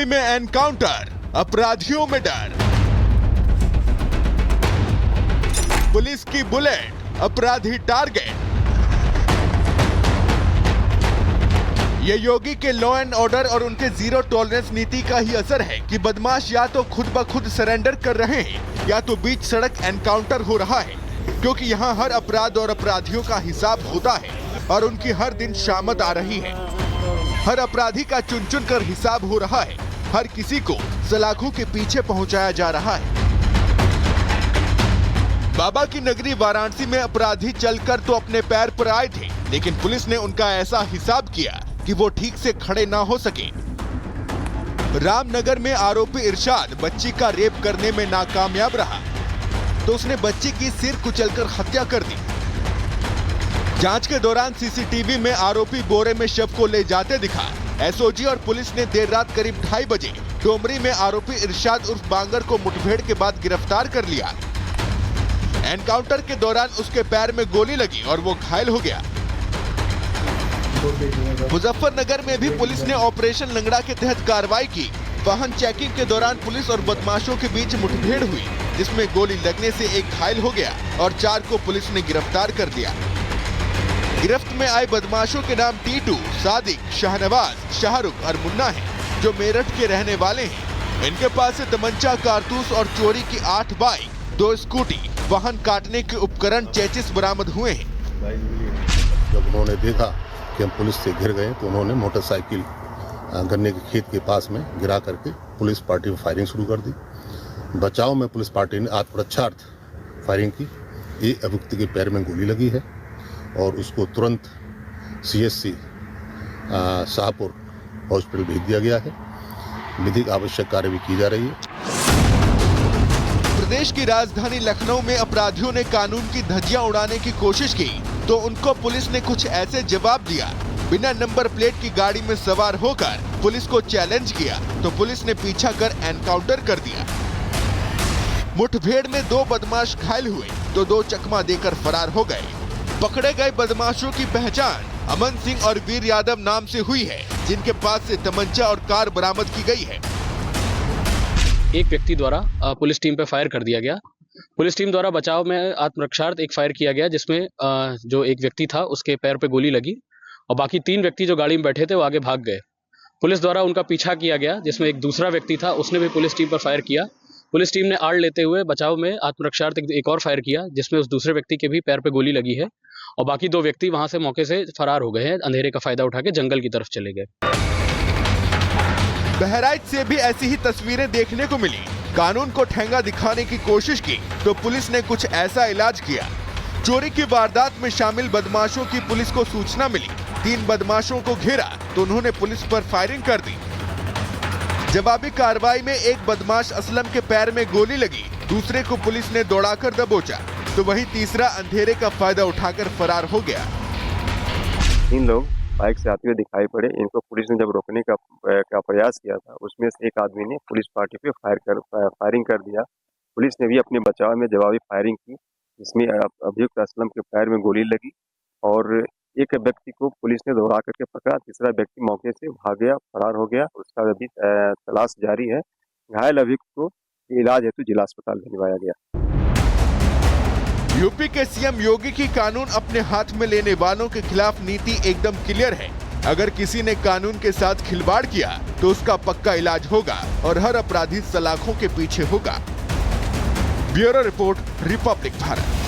UP में encounter, अपराधियों में डर। पुलिस की बुलेट, अपराधी टारगेट। ये योगी के लॉ एंड ऑर्डर और उनके जीरो टॉलरेंस नीति का ही असर है कि बदमाश या तो खुद ब खुद सरेंडर कर रहे हैं या तो बीच सड़क एनकाउंटर हो रहा है, क्योंकि यहाँ हर अपराध और अपराधियों का हिसाब होता है और उनकी हर दिन शामत आ रही है। हर अपराधी का चुन चुन कर हिसाब हो रहा है, हर किसी को सलाखों के पीछे पहुंचाया जा रहा है। बाबा की नगरी वाराणसी में अपराधी चलकर तो अपने पैर पर आए थे, लेकिन पुलिस ने उनका ऐसा हिसाब किया कि वो ठीक से खड़े ना हो सके। रामनगर में आरोपी इरशाद बच्ची का रेप करने में नाकामयाब रहा, तो उसने बच्ची की सिर कुचलकर हत्या कर दी। जांच के दौरान सीसीटीवी में आरोपी बोरे में शव को ले जाते दिखा। एसओजी और पुलिस ने देर रात करीब 2:30 बजे डोमरी में आरोपी इरशाद उर्फ बांगर को मुठभेड़ के बाद गिरफ्तार कर लिया। एनकाउंटर के दौरान उसके पैर में गोली लगी और वो घायल हो गया। मुजफ्फरनगर में भी पुलिस ने ऑपरेशन लंगड़ा के तहत कार्रवाई की। वाहन चेकिंग के दौरान पुलिस और बदमाशों के बीच मुठभेड़ हुई, जिसमें गोली लगने से एक घायल हो गया और 4 को पुलिस ने गिरफ्तार कर दिया। गिरफ्त में आए बदमाशों के नाम टीटू, सादिक, शाहनवाज, शाहरुख और मुन्ना हैं, जो मेरठ के रहने वाले हैं। इनके पास से तमंचा, कारतूस और चोरी की 8 बाइक, 2 स्कूटी, वाहन काटने के उपकरण, चेचिस बरामद हुए हैं। जब उन्होंने देखा कि हम पुलिस से घिर गए तो उन्होंने मोटरसाइकिल गन्ने के खेत के पास में गिरा करके पुलिस पार्टी में फायरिंग शुरू कर दी। बचाव में पुलिस पार्टी ने आत्मरक्षार्थ फायरिंग की। एक अभियुक्त के पैर में गोली लगी है और उसको तुरंत सीएससी शाहपुर हॉस्पिटल भेज दिया गया है। विधिक आवश्यक कार्रवाई की जा रही है। प्रदेश की राजधानी लखनऊ में अपराधियों ने कानून की धज्जियां उड़ाने की कोशिश की तो उनको पुलिस ने कुछ ऐसे जवाब दिया। बिना नंबर प्लेट की गाड़ी में सवार होकर पुलिस को चैलेंज किया तो पुलिस ने पीछा कर एनकाउंटर कर दिया। मुठभेड़ में 2 बदमाश घायल हुए तो 2 चकमा देकर फरार हो गए। पकड़े गए बदमाशों की पहचान अमन सिंह और वीर यादव नाम से हुई है, जिनके पास से तमंचा और कार बरामद की गई है। एक व्यक्ति द्वारा पुलिस टीम पर फायर कर दिया गया। पुलिस टीम द्वारा बचाव में आत्मरक्षार्थ एक फायर किया गया, जिसमें जो एक व्यक्ति था उसके पैर पे गोली लगी और बाकी 3 व्यक्ति जो गाड़ी में बैठे थे वो आगे भाग गए। पुलिस द्वारा उनका पीछा किया गया, जिसमें एक दूसरा व्यक्ति था, उसने भी पुलिस टीम पर फायर किया। पुलिस टीम ने आड़ लेते हुए बचाव में आत्मरक्षार्थ एक और फायर किया, जिसमें उस दूसरे व्यक्ति के भी पैर पे गोली लगी है और बाकी 2 व्यक्ति वहां से मौके से फरार हो गए हैं। अंधेरे का फायदा उठा के जंगल की तरफ चले गए। बहराइच से भी ऐसी ही तस्वीरें देखने को मिली। कानून को ठेंगा दिखाने की कोशिश की तो पुलिस ने कुछ ऐसा इलाज किया। चोरी की वारदात में शामिल बदमाशों की पुलिस को सूचना मिली। 3 बदमाशों को घेरा तो उन्होंने पुलिस पर फायरिंग कर दी। जवाबी कार्रवाई में एक बदमाश असलम के पैर में गोली लगी, दूसरे को पुलिस ने दौड़ाकर दबोचा, तो वही तीसरा अंधेरे का फायदा उठाकर फरार हो गया। 3 लोग बाइक से आते हुए दिखाई पड़े। इनको पुलिस ने जब रोकने का प्रयास किया था, उसमें से एक आदमी ने पुलिस पार्टी पे फायरिंग कर दिया। पुलिस ने भी अपने बचाव में जवाबी फायरिंग की, जिसमें अभियुक्त असलम के पैर में गोली लगी और एक व्यक्ति को पुलिस ने दौड़ा करके पकड़ा। तीसरा व्यक्ति मौके से भाग गया, फरार हो गया। उसका अभी तलाश जारी है। घायल अभियुक्त को इलाज हेतु जिला अस्पताल भिजवाया गया। यूपी के सीएम योगी की कानून अपने हाथ में लेने वालों के खिलाफ नीति एकदम क्लियर है। अगर किसी ने कानून के साथ खिलवाड़ किया तो उसका पक्का इलाज होगा और हर अपराधी सलाखों के पीछे होगा। Bureau report, Republic Bharat.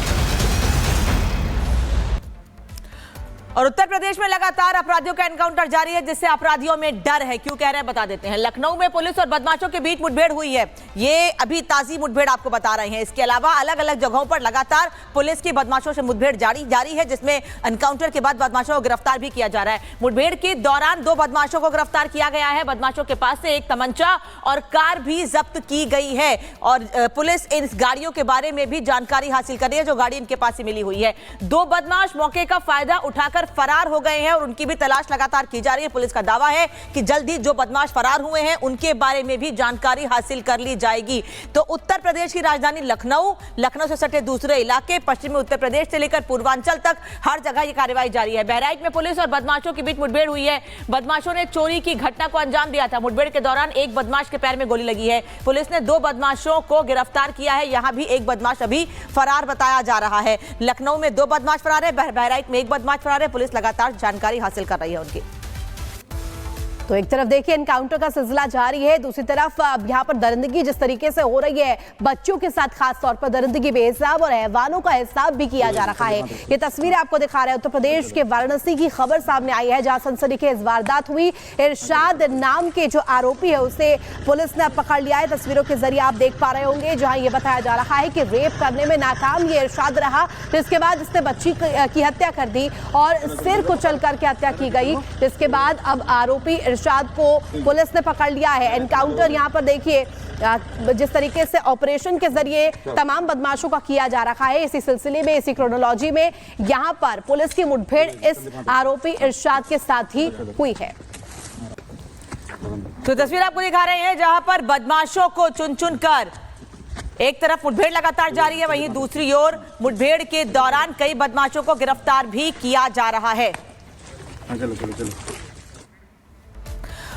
और उत्तर प्रदेश में लगातार अपराधियों का एनकाउंटर जारी है, जिससे अपराधियों में डर है। क्यों कह रहे हैं बता देते हैं। लखनऊ में पुलिस और बदमाशों के बीच मुठभेड़ हुई है। ये अभी ताजी मुठभेड़ आपको बता रहे हैं। इसके अलावा अलग अलग जगहों पर लगातार पुलिस की बदमाशों से मुठभेड़ जारी है, जिसमें एनकाउंटर के बाद बदमाशों को गिरफ्तार भी किया जा रहा है। मुठभेड़ के दौरान 2 बदमाशों को गिरफ्तार किया गया है। बदमाशों के पास से एक तमंचा और कार भी जब्त की गई है और पुलिस इन गाड़ियों के बारे में भी जानकारी हासिल कर रही है, जो गाड़ी इनके पास से मिली हुई है। 2 बदमाश मौके का फायदा उठाकर कर फरार हो गए हैं और उनकी भी तलाश लगातार की जा रही है। पुलिस का दावा है कि जल्द ही जो बदमाश फरार हुए हैं उनके बारे में भी जानकारी हासिल कर ली जाएगी। तो उत्तर प्रदेश की राजधानी लखनऊ से सटे दूसरे इलाके, पश्चिमी उत्तर प्रदेश से लेकर पूर्वांचल तक हर जगह ये कार्रवाई जारी है। बहराइच में पुलिस और बदमाशों के बीच मुठभेड़ हुई है। बदमाशों ने चोरी की घटना को अंजाम दिया था। मुठभेड़ के दौरान एक बदमाश के पैर में गोली लगी है। पुलिस ने 2 बदमाशों को गिरफ्तार किया है। यहां भी एक बदमाश अभी फरार बताया जा रहा है। लखनऊ में 2 बदमाश फरार है, बहराइच में 1 बदमाश फरार है। पुलिस लगातार जानकारी हासिल कर रही है उनकी। तो एक तरफ देखिए एनकाउंटर का सिलसिला जारी है, दूसरी तरफ यहाँ पर दरिंदगी जिस तरीके से हो रही है, बच्चों के साथ खास तौर पर दरिंदगी बेहिसाब और हैवानों का हिसाब भी किया जा रहा है। ये तस्वीरें आपको दिखा रहे हैं उत्तर प्रदेश के वाराणसी की खबर सामने आई है, जहां सनसनीखेज वारदात हुई। इरशाद नाम के जो आरोपी है उसे पुलिस ने पकड़ लिया है। तस्वीरों के जरिए आप देख पा रहे होंगे, जहां ये बताया जा रहा है कि रेप करने में नाकाम ये इरशाद रहा, जिसके बाद इसने बच्ची की हत्या कर दी और सिर कुचल करके हत्या की गई। जिसके बाद अब आरोपी इरशाद को पुलिस ने पकड़ लिया है। एनकाउंटर यहाँ पर देखिए जिस तरीके से ऑपरेशन के जरिए तमाम बदमाशों का किया जा रहा है, इसी सिलसिले में, इसी क्रोनोलॉजी में यहाँ पर पुलिस की मुठभेड़ इस आरोपी इरशाद के साथ ही हुई है। तो तस्वीर आपको दिखा रहे हैं जहां पर बदमाशों को चुन चुन कर एक तरफ मुठभेड़ लगातार जारी है, वहीं दूसरी ओर मुठभेड़ के दौरान कई बदमाशों को गिरफ्तार भी किया जा रहा है।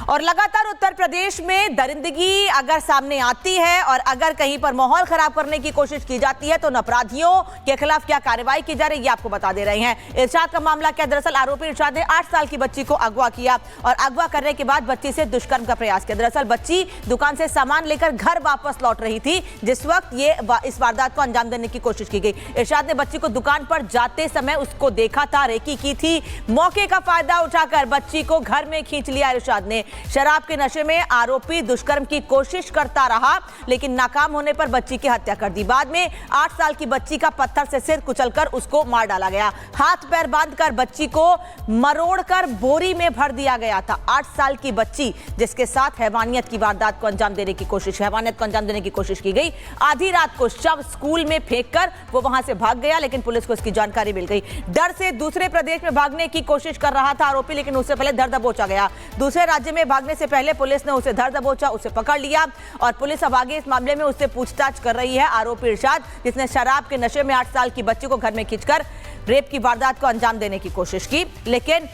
और लगातार उत्तर प्रदेश में दरिंदगी अगर सामने आती है और अगर कहीं पर माहौल खराब करने की कोशिश की जाती है तो अपराधियों के खिलाफ क्या कार्रवाई की जा रही है ये आपको बता दे रहे हैं। इरशाद का मामला क्या, दरअसल आरोपी इरशाद ने 8 साल की बच्ची को अगवा किया और अगवा करने के बाद बच्ची से दुष्कर्म का प्रयास किया। दरअसल बच्ची दुकान से सामान लेकर घर वापस लौट रही थी जिस वक्त ये इस वारदात को अंजाम देने की कोशिश की गई। इरशाद ने बच्ची को दुकान पर जाते समय उसको देखा था, रेकी की थी। मौके का फायदा उठाकर बच्ची को घर में खींच लिया इरशाद ने। शराब के नशे में आरोपी दुष्कर्म की कोशिश करता रहा लेकिन नाकाम होने पर बच्ची की हत्या कर दी। बाद में 8 साल की बच्ची का पत्थर से सिर कुचलकर उसको मार डाला गया। हाथ पैर बांधकर बच्ची को मरोड़कर बोरी में भर दिया गया था। 8 साल की बच्ची जिसके साथ हैवानियत की वारदात को अंजाम देने की कोशिश की गई। आधी रात को शव स्कूल में फेंककर वो वहां से भाग गया लेकिन पुलिस को इसकी जानकारी मिल गई। डर से दूसरे प्रदेश में भागने की कोशिश कर रहा था आरोपी, लेकिन उससे पहले धर दबोचा गया। दूसरे राज्य में भागने से पहले पुलिस ने उसे धर दबोचा, उसे पकड़ लिया और पुलिस अब आगे इस मामले में उससे पूछताछ कर रही है। आरोपी इरशाद जिसने शराब के नशे में 8 साल की बच्ची को घर में खींचकर रेप की वारदात को अंजाम देने की कोशिश की, लेकिन